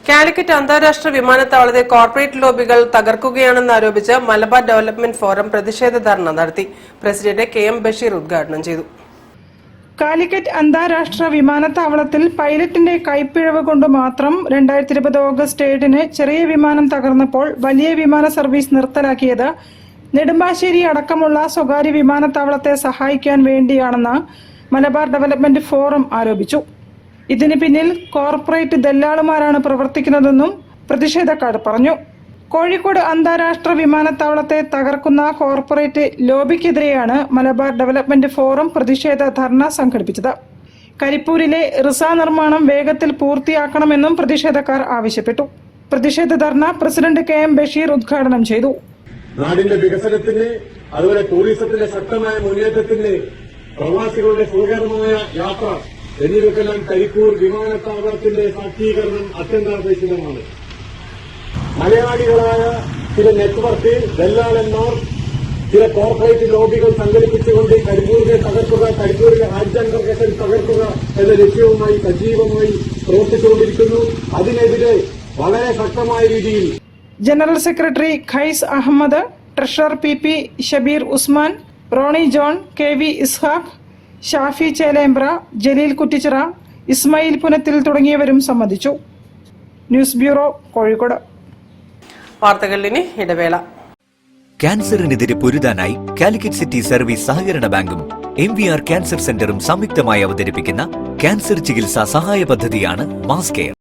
കാലിക്കറ്റ് അന്താരാഷ്ട്ര വിമാനത്താവളത്തെ corporate ലോബികൾ തകർക്കുകയാണെന്നാരോപിച്ച് Malabar development forum പ്രതിഷേധ ധർണ നടത്തി. പ്രസിഡന്റ് KM ബഷീർ ഉദ്ഘാടനം ചെയ്തു. കാലിക്കറ്റ് അന്താരാഷ്ട്ര വിമാനത്താവളത്തിൽ പൈലറ്റിന്റെ കൈപ്പിഴവ് കൊണ്ട് മാത്രം 2020 ഓഗസ്റ്റ് 7-ന് ചെറിയ വിമാനം തകർന്നപ്പോൾ വലിയ വിമാന സർവീസ് നിർത്തലാക്കിയത് നെടുമ്പാശ്ശേരി അടക്കമുള്ള സ്വകാര്യ വിമാനത്താവളത്തെ സഹായിക്കാൻ വേണ്ടിയാണെന്ന് മലബാർ ഡെവലപ്മെന്റ് ഫോറം ആരോപിച്ചു. ഇതിന് പിന്നിൽ കോർപ്പറേറ്റ് ദല്ലാളുമാരാണ് പ്രവർത്തിക്കുന്നതെന്നും പ്രതിഷേധക്കാർ പറഞ്ഞു. കോഴിക്കോട് അന്താരാഷ്ട്ര വിമാനത്താവളത്തെ തകർക്കുന്ന കോർപ്പറേറ്റ് ലോബിക്കെതിരെയാണ് മലബാർ ഡെവലപ്മെന്റ് ഫോറം പ്രതിഷേധ ധർണ സംഘടിപ്പിച്ചത്. കരിപ്പൂരിലെ റിസ നിർമ്മാണം വേഗത്തിൽ പൂർത്തിയാക്കണമെന്നും പ്രതിഷേധക്കാർ ആവശ്യപ്പെട്ടു. പ്രതിഷേധ ധർണ പ്രസിഡന്റ് KM ബഷീർ ഉദ്ഘാടനം ചെയ്തു. നാടിന്റെ വികസനത്തിന്, അതുപോലെ ടൂറിസത്തിന്റെ ശക്തമായ മുന്നേറ്റത്തിന്, പ്രവാസികളുടെ സുഖകരമായ യാത്ര എന്നിവയ്ക്കെല്ലാം കരിപ്പൂർ വിമാനത്താവളത്തിന്റെ ശാക്തീകരണം അത്യന്താപേക്ഷിതമാണ്. മലയാളികളായ ചില നെറ്റ്വർക്ക് ദല്ലാളന്മാർ, ചില കോർപ്പറേറ്റ് ലോബികൾ സംഘടിപ്പിച്ചുകൊണ്ട് കരിപ്പൂരിനെ തകർക്കുക, കരിപ്പൂരിലെ രാജ്യാന്തർഗതൻ തകർക്കുക എന്ന ലക്ഷ്യവുമായി സജീവമായി പ്രവർത്തിച്ചുകൊണ്ടിരിക്കുന്നു. അതിനെതിരെ വളരെ ശക്തമായ രീതിയിൽ general secretary Qais Ahammed, treasurer PP Shabeer Usman, Roni John, KV Ishaq, Shafi Chelembra, Jaleel Kuttichira, Ismail Punathil തുടങ്ങിയവരും സംബന്ധിച്ചു. News bureau, Kozhikode. വാർത്തകളിൽ ഇനി ഇടവേള. ക്യാൻസറിനെതിരെ പൊരുതാനായി കാലിക്കറ്റ് സിറ്റി സർവീസ് സഹകരണ ബാങ്കും MVR ക്യാൻസർ സെന്ററും സംയുക്തമായി അവതരിപ്പിക്കുന്ന ക്യാൻസർ ചികിത്സാ സഹായ പദ്ധതിയാണ് മാസ് കെയർ.